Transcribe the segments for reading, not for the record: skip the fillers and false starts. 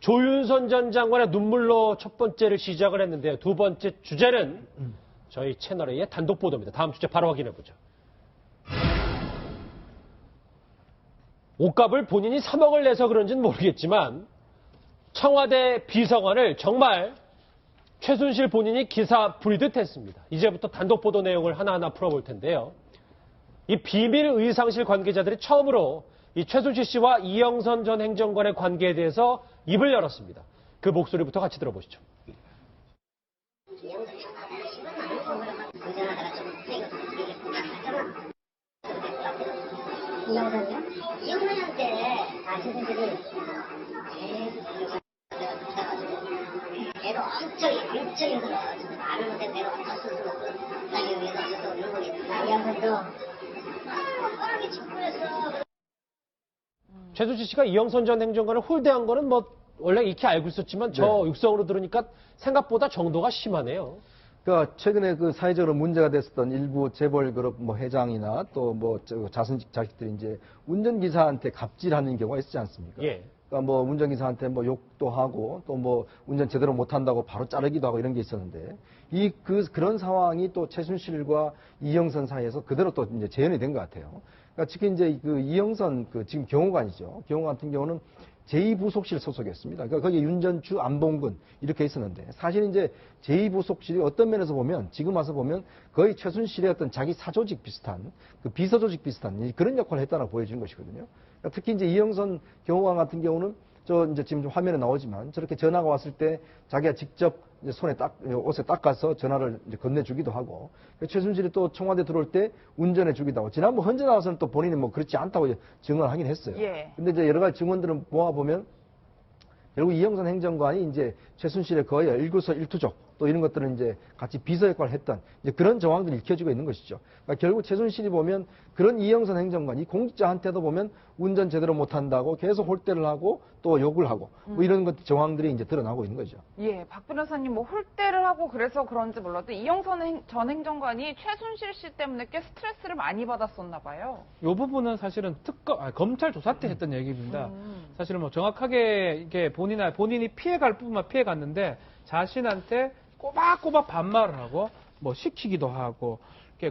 조윤선 전 장관의 눈물로 첫 번째를 시작을 했는데요. 두 번째 주제는 저희 채널A의 단독 보도입니다. 다음 주제 바로 확인해보죠. 옷값을 본인이 3억을 내서 그런지는 모르겠지만 청와대 비서관을 정말 최순실 본인이 기사 부리듯 했습니다. 이제부터 단독 보도 내용을 하나하나 풀어볼 텐데요. 이 비밀 의상실 관계자들이 처음으로 이 최순실 씨와 이영선 전 행정관의 관계에 대해서 입을 열었습니다. 그 목소리부터 같이 들어보시죠. 이영선이요? 이영선한테 최순실이 내가 엄청 힘들어가지고 안 오는데 내가 엄청 스스로 자기 위해서 스스로 울고 있다. 이영선도 뻔하게 직구했어. 최순실 씨가 이영선 전 행정관을 홀대한 거는 뭐 원래 익히 알고 있었지만 저 육성으로 들으니까 생각보다 정도가 심하네요. 그러니까 최근에 그 사회적으로 문제가 됐었던 일부 재벌 그룹 뭐 회장이나 또 뭐 자선직 자식들이 이제 운전기사한테 갑질하는 경우가 있지 않습니까? 예. 그러니까 뭐 운전기사한테 뭐 욕도 하고 또 뭐 운전 제대로 못한다고 바로 자르기도 하고 이런 게 있었는데 그런 상황이 또 최순실과 이영선 사이에서 그대로 또 이제 재현이 된 것 같아요. 그러니까 특히 이제 그 이영선 지금 경호관이죠. 경호관 같은 경우는 제2부속실 소속이었습니다. 그러니까 거기 윤전추, 안봉근 이렇게 있었는데 사실 이제 제2부속실이 어떤 면에서 보면 지금 와서 보면 거의 최순실의 어떤 자기 사조직 비슷한 그 비서조직 비슷한 그런 역할을 했다고 보여지는 것이거든요. 그러니까 특히 이제 이영선 경호관 같은 경우는 이제 지금 화면에 나오지만 저렇게 전화가 왔을 때 자기가 직접 이제 옷에 닦아서 전화를 이제 건네주기도 하고, 최순실이 또 청와대 들어올 때 운전해주기도 하고, 지난번 헌재 나와서는 또 본인이 뭐 그렇지 않다고 증언하긴 했어요. 예. 근데 이제 여러 가지 증언들을 모아보면, 결국 이영선 행정관이 이제 최순실의 거의 일거수일투족 또 이런 것들은 이제 같이 비서 역할을 했던 이제 그런 정황들이 읽혀지고 있는 것이죠. 그러니까 결국 최순실이 보면 그런 이영선 행정관이 공직자한테도 보면 운전 제대로 못한다고 계속 홀대를 하고 또 욕을 하고 뭐 이런 것 정황들이 이제 드러나고 있는 거죠. 예, 박 변호사님 뭐 홀대를 하고 그래서 그런지 몰라도 이영선 전 행정관이 최순실 씨 때문에 꽤 스트레스를 많이 받았었나 봐요. 이 부분은 사실은 검찰 조사 때 했던 얘기입니다. 사실은 뭐 정확하게 이게 본인이 피해갈 부분만 피해갔는데 자신한테 꼬박꼬박 반말을 하고 뭐 시키기도 하고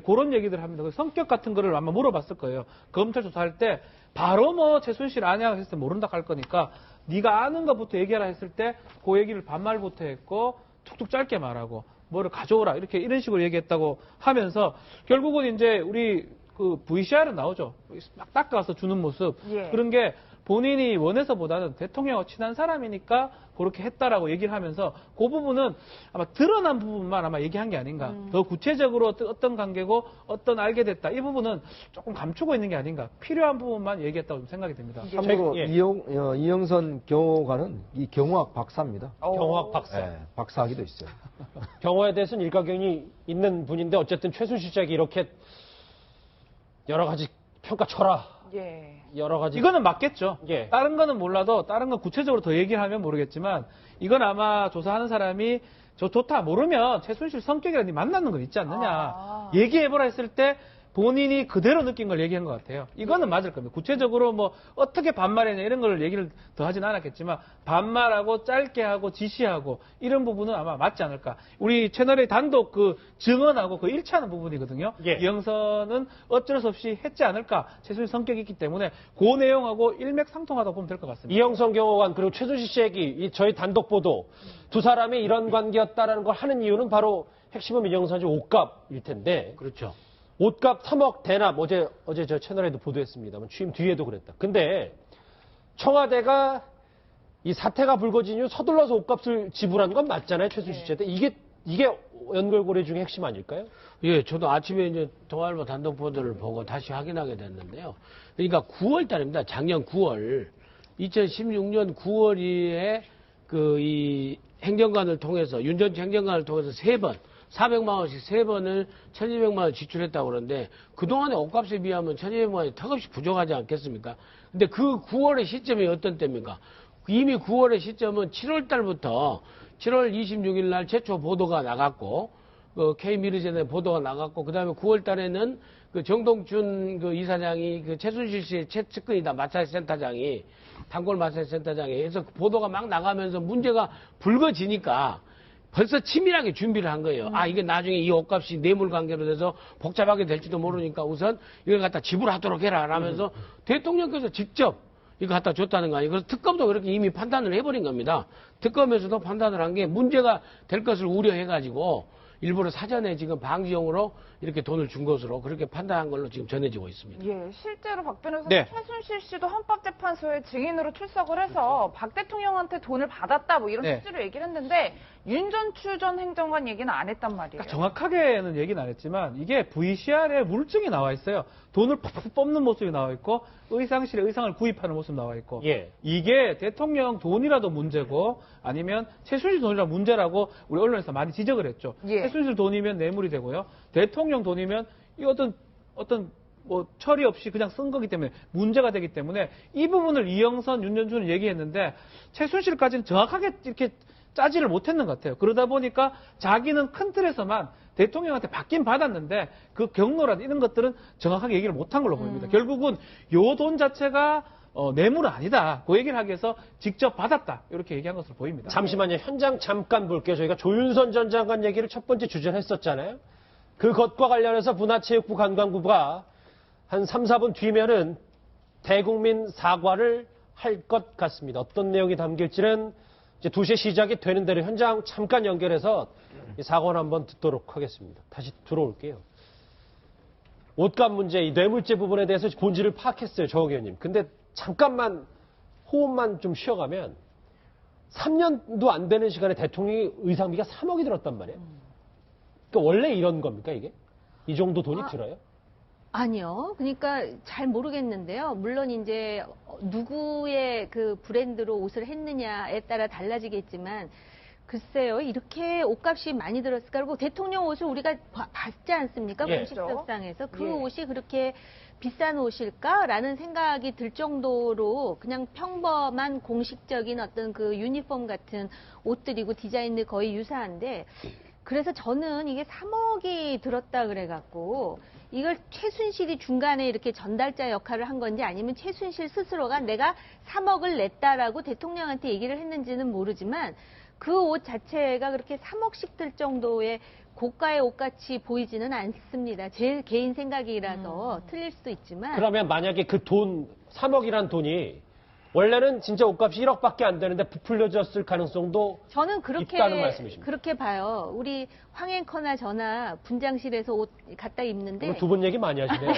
그런 얘기들 합니다. 성격 같은 거를 아마 물어봤을 거예요. 검찰 조사할 때 바로 뭐 최순실 아냐 했을 때 모른다 할 거니까 네가 아는 것부터 얘기하라 했을 때 그 얘기를 반말부터 했고 툭툭 짧게 말하고 뭐를 가져오라 이런 식으로 얘기했다고 하면서 결국은 이제 우리 그 VCR은 나오죠. 막 닦아서 주는 모습. 예. 그런 게 본인이 원해서보다는 대통령과 친한 사람이니까 그렇게 했다라고 얘기를 하면서 그 부분은 아마 드러난 부분만 아마 얘기한 게 아닌가. 더 구체적으로 어떤 관계고 어떤 알게 됐다. 이 부분은 조금 감추고 있는 게 아닌가. 필요한 부분만 얘기했다고 좀 생각이 됩니다. 참고로 예. 이영선 경호관은 이 경호학 박사입니다. 경호학 박사. 네, 박사학위도 있어요. 경호에 대해서는 일가견이 있는 분인데 어쨌든 최순실 씨에게 이렇게 여러 가지 평가 쳐라. 예. 여러 가지. 이거는 맞겠죠. 예. 다른 거는 몰라도 다른 건 구체적으로 더 얘기를 하면 모르겠지만 이건 아마 조사하는 사람이 저 좋다 모르면 최순실 성격이라든지 만나는 거 있지 않느냐. 얘기해보라 했을 때 본인이 그대로 느낀 걸 얘기한 것 같아요. 이거는 맞을 겁니다. 구체적으로 뭐 어떻게 반말했냐 이런 걸 얘기를 더 하진 않았겠지만 반말하고 짧게 하고 지시하고 이런 부분은 아마 맞지 않을까. 우리 채널의 단독 그 증언하고 그 일치하는 부분이거든요. 예. 이영선은 어쩔 수 없이 했지 않을까. 최순실 성격이 있기 때문에 그 내용하고 일맥상통하다고 보면 될 것 같습니다. 이영선 경호관 그리고 최순실 씨에게 저희 단독 보도 두 사람이 이런 관계였다라는 걸 하는 이유는 바로 핵심은 이영선 씨 옷값일 텐데. 그렇죠. 옷값 3억 대납 어제 저 채널에도 보도했습니다만 취임 뒤에도 그랬다. 근데 청와대가 이 사태가 불거진 이후 서둘러서 옷값을 지불한 건 맞잖아요. 최순실 씨한테. 이게 연결고리 중에 핵심 아닐까요? 예, 저도 아침에 이제 동아일보 단독 보도를 보고 다시 확인하게 됐는데요. 그러니까 9월 달입니다. 작년 9월. 2016년 9월에 이 행정관을 통해서, 윤전추 행정관을 통해서 3번, 400만 원씩 3번을 1200만 원 지출했다고 그러는데 그동안의 옷값에 비하면 1200만 원이 턱없이 부족하지 않겠습니까? 근데 그 9월의 시점이 어떤 때입니까? 이미 9월의 시점은 7월 달부터 7월 26일 날 최초 보도가 나갔고 K미르젠에 보도가 나갔고, 그 다음에 9월 달에는 그 정동춘 그 이사장이 그 최순실 씨의 최측근이다, 마사지 센터장이, 단골 마사지 센터장이 해서 보도가 막 나가면서 문제가 불거지니까 벌써 치밀하게 준비를 한 거예요. 아, 이게 나중에 이 옷값이 뇌물 관계로 돼서 복잡하게 될지도 모르니까 우선 이걸 갖다 지불하도록 해라 라면서 대통령께서 직접 이거 갖다 줬다는 거 아니에요. 그래서 특검도 그렇게 이미 판단을 해버린 겁니다. 특검에서도 판단을 한 게 문제가 될 것을 우려해가지고 일부러 사전에 지금 방지용으로 이렇게 돈을 준 것으로 그렇게 판단한 걸로 지금 전해지고 있습니다. 예, 실제로 박 변호사는 네. 최순실 씨도 헌법재판소에 증인으로 출석을 해서 박 대통령한테 돈을 받았다 뭐 이런 네. 취지로 얘기를 했는데 윤 전추 전 행정관 얘기는 안 했단 말이에요. 그러니까 정확하게는 얘기는 안 했지만 이게 VCR에 물증이 나와 있어요. 돈을 팍팍 뽑는 모습이 나와 있고 의상실에 의상을 구입하는 모습 나와 있고 예. 이게 대통령 돈이라도 문제고 아니면 최순실 돈이라 문제라고 우리 언론에서 많이 지적을 했죠. 예. 최순실 돈이면 뇌물이 되고요. 대통령 돈이면 이 어떤 뭐 처리 없이 그냥 쓴 거기 때문에 문제가 되기 때문에 이 부분을 이영선, 윤전추는 얘기했는데 최순실까지는 정확하게 이렇게 짜지를 못했는 것 같아요. 그러다 보니까 자기는 큰 틀에서만 대통령한테 받긴 받았는데 그 경로라든 이런 것들은 정확하게 얘기를 못한 걸로 보입니다. 결국은 요 돈 자체가 뇌물은 아니다. 그 얘기를 하기 위해서 직접 받았다. 이렇게 얘기한 것으로 보입니다. 잠시만요. 현장 잠깐 볼게요. 저희가 조윤선 전 장관 얘기를 첫 번째 주제를 했었잖아요. 그것과 관련해서 문화체육부 관광부가 한 3, 4분 뒤면은 대국민 사과를 할 것 같습니다. 어떤 내용이 담길지는 이제 2시에 시작이 되는 대로 현장 잠깐 연결해서 이 사과를 한번 듣도록 하겠습니다. 다시 들어올게요. 옷값 문제, 이 뇌물죄 부분에 대해서 본질을 파악했어요. 정 의원님. 근데 잠깐만 호흡만 좀 쉬어가면 3년도 안 되는 시간에 대통령이 의상비가 3억이 들었단 말이에요. 그러니까 원래 이런 겁니까 이게? 이 정도 돈이 들어요? 아니요. 그러니까 잘 모르겠는데요. 물론 이제 누구의 그 브랜드로 옷을 했느냐에 따라 달라지겠지만 글쎄요. 이렇게 옷값이 많이 들었을까? 그리고 대통령 옷을 우리가 봤지 않습니까? 예. 공식석상에서. 그 예. 옷이 그렇게 비싼 옷일까라는 생각이 들 정도로 그냥 평범한 공식적인 어떤 그 유니폼 같은 옷들이고 디자인도 거의 유사한데 그래서 저는 이게 3억이 들었다 그래갖고 이걸 최순실이 중간에 이렇게 전달자 역할을 한 건지 아니면 최순실 스스로가 내가 3억을 냈다라고 대통령한테 얘기를 했는지는 모르지만 그 옷 자체가 그렇게 3억씩 들 정도의 고가의 옷같이 보이지는 않습니다. 제 개인 생각이라서 틀릴 수도 있지만 그러면 만약에 그 돈, 3억이란 돈이 원래는 진짜 옷값이 1억밖에 안 되는데 부풀려졌을 가능성도 저는 있다는 말씀이십니다. 그렇게 봐요. 우리 황앵커나 저나 분장실에서 옷 갖다 입는데 두 분 얘기 많이 하시네요.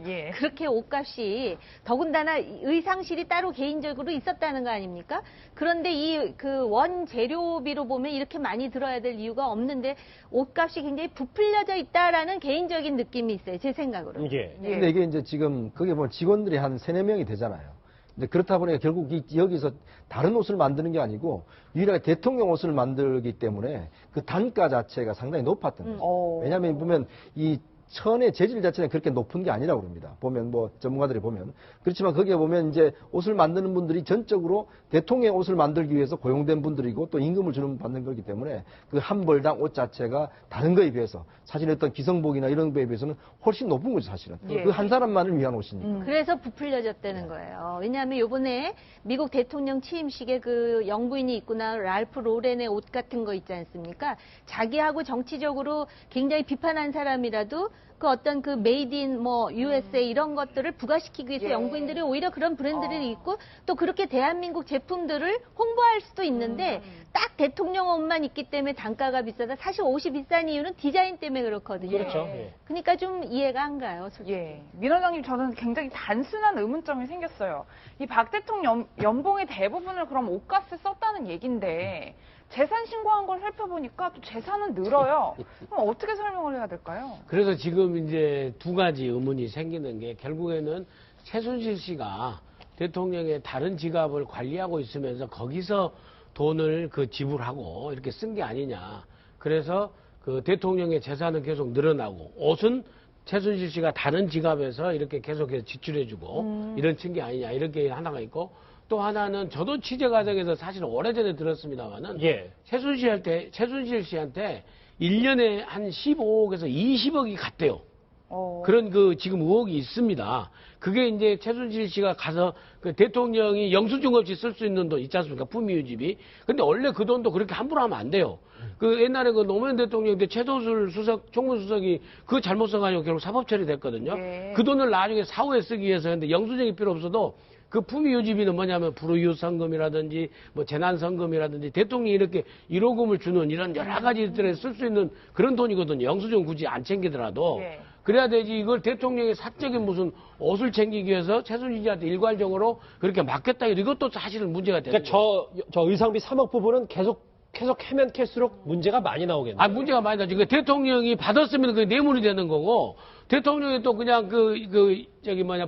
예. 그렇게 옷값이 더군다나 의상실이 따로 개인적으로 있었다는 거 아닙니까? 그런데 이 그 원 재료비로 보면 이렇게 많이 들어야 될 이유가 없는데 옷값이 굉장히 부풀려져 있다라는 개인적인 느낌이 있어요. 제 생각으로. 예. 예. 근데 이게 이제 지금 거기 보면 직원들이 한 3, 4명이 되잖아요. 근데 그렇다 보니까 결국 여기서 다른 옷을 만드는 게 아니고 유일하게 대통령 옷을 만들기 때문에 그 단가 자체가 상당히 높았던 거죠. 오. 왜냐하면 보면 이 천의 재질 자체는 그렇게 높은 게 아니라고 그럽니다. 보면 뭐 전문가들이 보면. 그렇지만 거기에 보면 이제 옷을 만드는 분들이 전적으로 대통령 옷을 만들기 위해서 고용된 분들이고 또 임금을 받는 거기 때문에 그 한 벌당 옷 자체가 다른 거에 비해서 사실 어떤 기성복이나 이런 거에 비해서는 훨씬 높은 거죠, 사실은. 예. 그 한 사람만을 위한 옷이니까. 그래서 부풀려졌다는 거예요. 왜냐하면 요번에 미국 대통령 취임식에 그 영부인이 입고 나온 랄프 로렌의 옷 같은 거 있지 않습니까? 자기하고 정치적으로 굉장히 비판한 사람이라도 그 어떤 그 메이드 인 뭐 USA 이런 것들을 부각시키기 위해서 예. 영부인들이 오히려 그런 브랜드를 입고 또 그렇게 대한민국 제품들을 홍보할 수도 있는데 딱 대통령 옷만 있기 때문에 단가가 비싸다. 사실 옷이 비싼 이유는 디자인 때문에 그렇거든요. 그렇죠. 예. 그러니까 좀 이해가 안 가요, 솔직히. 예. 민 원장님, 저는 굉장히 단순한 의문점이 생겼어요. 이 박 대통령 연봉의 대부분을 그럼 옷값에 썼다는 얘긴데 재산 신고한 걸 살펴보니까 또 재산은 늘어요. 그럼 어떻게 설명을 해야 될까요? 그래서 지금 이제 두 가지 의문이 생기는 게 결국에는 최순실 씨가 대통령의 다른 지갑을 관리하고 있으면서 거기서 돈을 그 지불하고 이렇게 쓴 게 아니냐. 그래서 그 대통령의 재산은 계속 늘어나고 옷은 최순실 씨가 다른 지갑에서 이렇게 계속해서 지출해주고 이런 층이 아니냐. 이렇게 하나가 있고 또 하나는 저도 취재 과정에서 사실 오래전에 들었습니다만은 예. 최순실 씨한테 1년에 한 15억에서 20억이 갔대요. 어. 그런 지금 의혹이 있습니다. 그게 이제 최순실 씨가 가서 그 대통령이 영수증 없이 쓸 수 있는 돈 있지 않습니까? 품위유지비. 근데 원래 그 돈도 그렇게 함부로 하면 안 돼요. 그 옛날에 그 노무현 대통령 때 최도술 총무수석이 그 잘못 써가지고 결국 사법 처리됐거든요. 네. 그 돈을 나중에 사후에 쓰기 위해서 근데 영수증이 필요 없어도 그 품위유지비는 뭐냐면 불우이웃상금이라든지 뭐 재난성금이라든지 대통령이 이렇게 1호금을 주는 이런 여러 가지들에 쓸 수 있는 그런 돈이거든요. 영수증 굳이 안 챙기더라도. 예. 그래야 되지 이걸 대통령의 사적인 무슨 옷을 챙기기 위해서 최순실 씨한테 일괄적으로 그렇게 맡겼다 해도 이것도 사실은 문제가 되는 그러니까 거예요. 저 의상비 3억 부분은 계속 캐면 캘수록 문제가 많이 나오겠네요. 아, 문제가 많이 나죠. 그 대통령이 받았으면 그게 뇌물이 되는 거고, 대통령이 또 그냥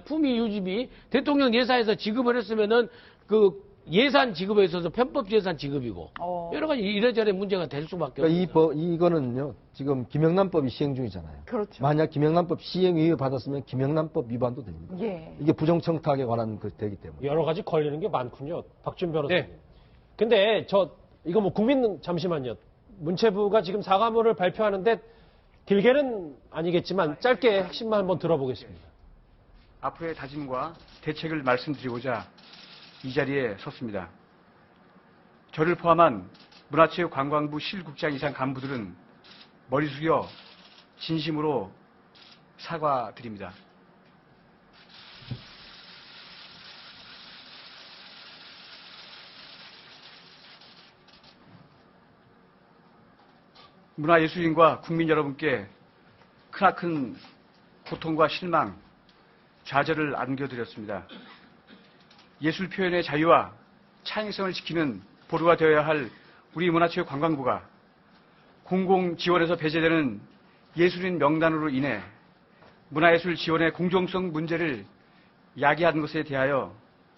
품위 유지비, 대통령 예산에서 지급을 했으면은 예산 지급에 있어서 편법 예산 지급이고, 여러 가지 이래저래 문제가 될 수밖에 그러니까 없어요. 이거는요, 지금 김영란법이 시행 중이잖아요. 그렇죠. 만약 김영란법 시행 위에 받았으면 김영란법 위반도 됩니다. 예. 이게 부정청탁에 관한 되기 때문에. 여러 가지 걸리는 게 많군요. 박준 변호사님. 네. 근데 이거 잠시만요. 문체부가 지금 사과문을 발표하는데 길게는 아니겠지만 짧게 핵심만 한번 들어보겠습니다. 앞으로의 다짐과 대책을 말씀드리고자 이 자리에 섰습니다. 저를 포함한 문화체육관광부 실국장 이상 간부들은 머리 숙여 진심으로 사과드립니다. 문화예술인과 국민 여러분께 크나큰 고통과 실망, 좌절을 안겨드렸습니다. 예술 표현의 자유와 창의성을 지키는 보루가 되어야 할 우리 문화체육관광부가 공공 지원에서 배제되는 예술인 명단으로 인해 문화예술 지원의 공정성 문제를 야기하는 것에 대하여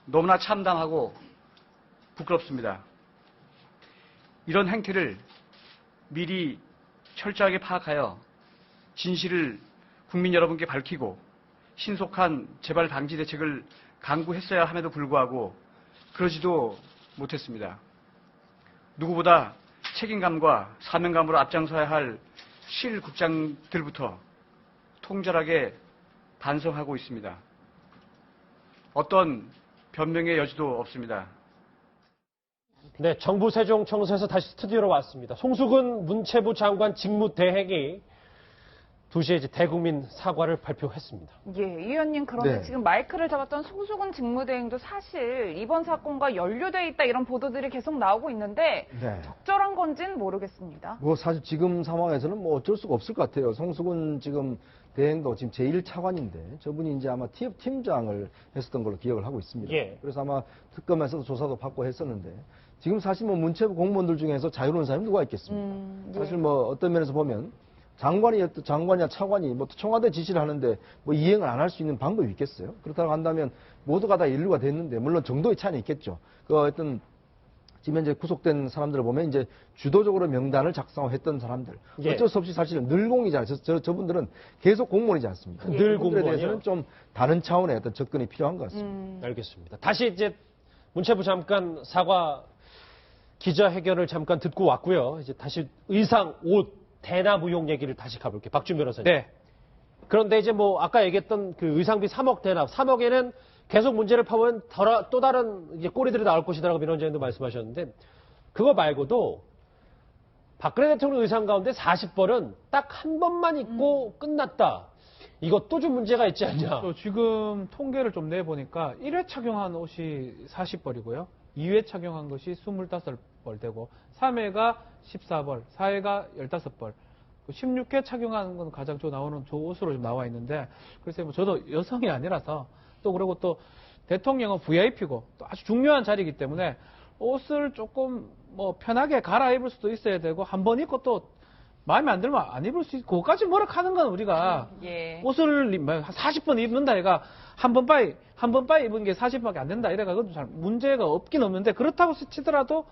너무나 참담하고 부끄럽습니다. 이런 행태를 미리 철저하게 파악하여 진실을 국민 여러분께 밝히고 신속한 재발 방지 대책을 강구했어야 함에도 불구하고 그러지도 못했습니다. 누구보다 책임감과 사명감으로 앞장서야 할 실국장들부터 통절하게 반성하고 있습니다. 어떤 변명의 여지도 없습니다. 네, 정부 세종청사에서 다시 스튜디오로 왔습니다. 송수근 문체부 장관 직무대행이 2시에 이제 대국민 사과를 발표했습니다. 예, 이 의원님 그런데 네. 지금 마이크를 잡았던 송수근 직무대행도 사실 이번 사건과 연루돼 있다 이런 보도들이 계속 나오고 있는데 네. 적절한 건지는 모르겠습니다. 뭐 사실 지금 상황에서는 뭐 어쩔 수가 없을 것 같아요. 송수근 지금 대행도 지금 제1차관인데 저분이 이제 아마 TF 팀장을 했었던 걸로 기억을 하고 있습니다. 예. 그래서 아마 특검에서도 조사도 받고 했었는데 지금 사실 뭐 문체부 공무원들 중에서 자유로운 사람이 누가 있겠습니까? 사실 뭐 어떤 면에서 보면 장관이나 차관이 뭐 청와대 지시를 하는데 뭐 이행을 안 할 수 있는 방법이 있겠어요? 그렇다고 한다면 모두가 다 인류가 됐는데 물론 정도의 차이는 있겠죠. 어떤 지금 현재 구속된 사람들을 보면 이제 주도적으로 명단을 작성했던 사람들. 예. 어쩔 수 없이 사실은 늘공이잖아요. 저분들은 계속 공무원이지 않습니까? 늘 그분들에 공무원이요? 대해서는 좀 다른 차원의 어떤 접근이 필요한 것 같습니다. 알겠습니다. 다시 이제 문체부 잠깐 사과 기자회견을 잠깐 듣고 왔고요. 이제 다시 의상, 옷, 대납 의혹 얘기를 다시 가볼게요. 박준 변호사님. 네. 그런데 이제 뭐 아까 얘기했던 그 의상비 3억 대납, 3억에는 계속 문제를 파보면 또 다른 이제 꼬리들이 나올 것이다라고 민원자님도 말씀하셨는데 그거 말고도 박근혜 대통령 의상 가운데 40벌은 딱 한 번만 입고 끝났다. 이것도 좀 문제가 있지 않냐. 또 지금 통계를 좀 내보니까 1회 착용한 옷이 40벌이고요. 2회 착용한 것이 25벌 되고 3회가 14벌, 4회가 15벌. 16회 착용하는 건 가장 나오는 옷으로 좀 나와 있는데 글쎄 뭐 저도 여성이 아니라서 또 그리고 또 대통령은 VIP고 또 아주 중요한 자리이기 때문에 옷을 조금 뭐 편하게 갈아입을 수도 있어야 되고 한 번 입고 또 마음에 안 들면 안 입을 수 있고 그거까지 뭐라 하는 건 우리가 예. 옷을 40번 입는다 얘가 한 번 빠이 입은 게 40밖에 안 된다 이래가 그것도 잘 문제가 없긴 없는데 그렇다고 치더라도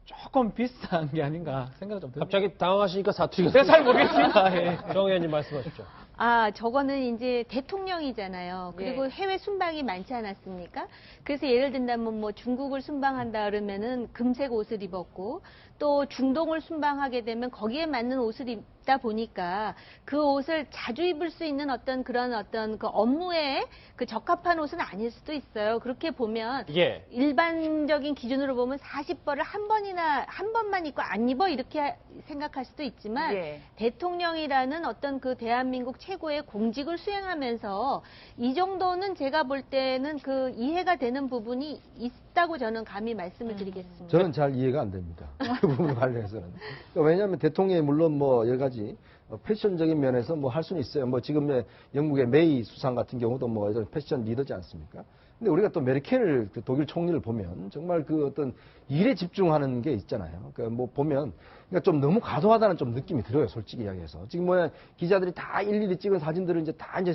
조금 비싼 게 아닌가 생각이 좀 듭니다. 갑자기 당황하시니까 사투리가. 제가 잘 모르겠습니다. 예. 정 의원님 말씀하십시오. 아, 저거는 이제 대통령이잖아요. 그리고 예. 해외 순방이 많지 않았습니까? 그래서 예를 든다면 뭐 중국을 순방한다 그러면은 금색 옷을 입었고 또 중동을 순방하게 되면 거기에 맞는 옷을 입다 보니까 그 옷을 자주 입을 수 있는 어떤 그런 어떤 그 업무에 그 적합한 옷은 아닐 수도 있어요. 그렇게 보면 예. 일반적인 기준으로 보면 40벌을 한 번만 입고 안 입어 이렇게 생각할 수도 있지만 예. 대통령이라는 어떤 그 대한민국 최고의 공직을 수행하면서 이 정도는 제가 볼 때는 그 이해가 되는 부분이 있다고 저는 감히 말씀을 드리겠습니다. 저는 잘 이해가 안 됩니다. 그 부분 관련해서는. 그러니까 왜냐하면 대통령이 물론 뭐 여러 가지 패션적인 면에서 뭐 할 수는 있어요. 뭐 지금의 영국의 메이 수상 같은 경우도 뭐 패션 리더지 않습니까? 근데 우리가 또 메르켈 그 독일 총리를 보면 정말 그 어떤 일에 집중하는 게 있잖아요. 그러니까 뭐 보면 그러니까 좀 너무 과도하다는 좀 느낌이 들어요. 솔직히 이야기해서. 지금 뭐야 기자들이 다 일일이 찍은 사진들을 이제 다 이제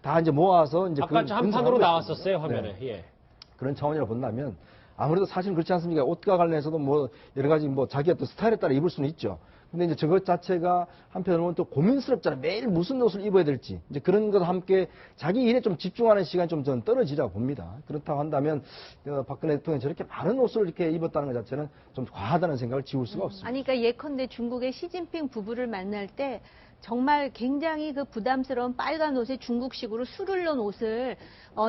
다 이제 모아서 이제 아까 한 판으로 분석하고 나왔었어요, 있습니다. 화면에. 네. 예. 그런 차원이라 본다면 아무래도 사실은 그렇지 않습니까? 옷과 관련해서도 뭐 여러 가지 뭐 자기가 또 스타일에 따라 입을 수는 있죠. 근데 이제 저것 자체가 한편으로는 또 고민스럽잖아요. 매일 무슨 옷을 입어야 될지. 이제 그런 것과 함께 자기 일에 좀 집중하는 시간이 좀 저는 떨어지라고 봅니다. 그렇다고 한다면 박근혜 대통령이 저렇게 많은 옷을 이렇게 입었다는 것 자체는 좀 과하다는 생각을 지울 수가 없습니다. 아니, 그러니까 예컨대 중국의 시진핑 부부를 만날 때 정말 굉장히 그 부담스러운 빨간 옷에 중국식으로 술을 넣은 옷을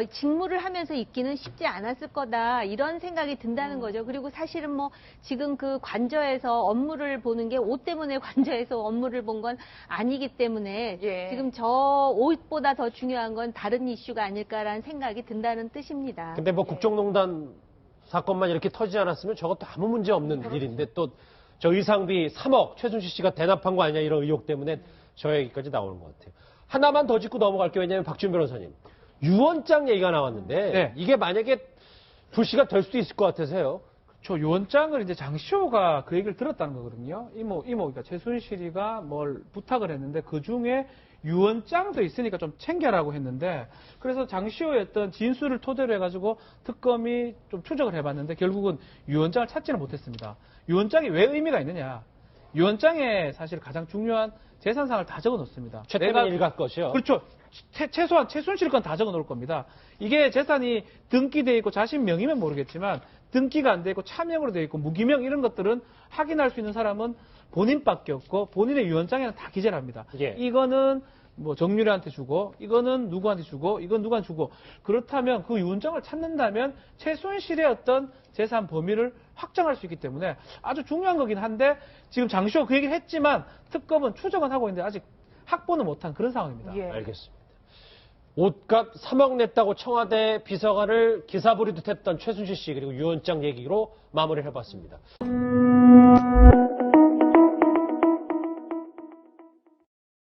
직무를 하면서 입기는 쉽지 않았을 거다 이런 생각이 든다는 거죠. 그리고 사실은 뭐 지금 그 관저에서 업무를 보는 게 옷 때문에 관저에서 업무를 본 건 아니기 때문에 예. 지금 저 옷보다 더 중요한 건 다른 이슈가 아닐까라는 생각이 든다는 뜻입니다. 근데 뭐 국정농단 사건만 이렇게 터지지 않았으면 저것도 아무 문제 없는 일인데 또 저 의상비 3억 최순실 씨가 대납한 거 아니냐 이런 의혹 때문에 저 얘기까지 나오는 것 같아요. 하나만 더 짚고 넘어갈게요. 왜냐하면 박지훈 변호사님. 유언장 얘기가 나왔는데 네. 이게 만약에 불씨가 될 수도 있을 것 같아서요. 저 유언장을 이제 장시호가 그 얘기를 들었다는 거거든요. 그러니까 최순실이가 뭘 부탁을 했는데 그 중에 유언장도 있으니까 좀 챙겨라고 했는데 그래서 장시호의 어떤 진술을 토대로 해가지고 특검이 좀 추적을 해봤는데 결국은 유언장을 찾지는 못했습니다. 유언장이 왜 의미가 있느냐? 유언장에 사실 가장 중요한 재산상을 다 적어놓습니다. 최태민 일가 것이요. 그렇죠. 최소한 최순실 건 다 적어놓을 겁니다. 이게 재산이 등기돼 있고 자신 명의면 모르겠지만 등기가 안 돼 있고 차명으로 돼 있고 무기명 이런 것들은 확인할 수 있는 사람은 본인밖에 없고 본인의 유언장에는 다 기재를 합니다. 예. 이거는 뭐 정유래한테 주고 이거는 누구한테 주고 이건 누구한테 주고 그렇다면 그 유언장을 찾는다면 최순실의 어떤 재산 범위를 확정할 수 있기 때문에 아주 중요한 거긴 한데 지금 장시호 그 얘기를 했지만 특검은 추적은 하고 있는데 아직 확보는 못한 그런 상황입니다. 예. 알겠습니다. 옷값 3억 냈다고 청와대 비서관을 기사 부리듯 했던 최순실 씨 그리고 유언장 얘기로 마무리를 해봤습니다.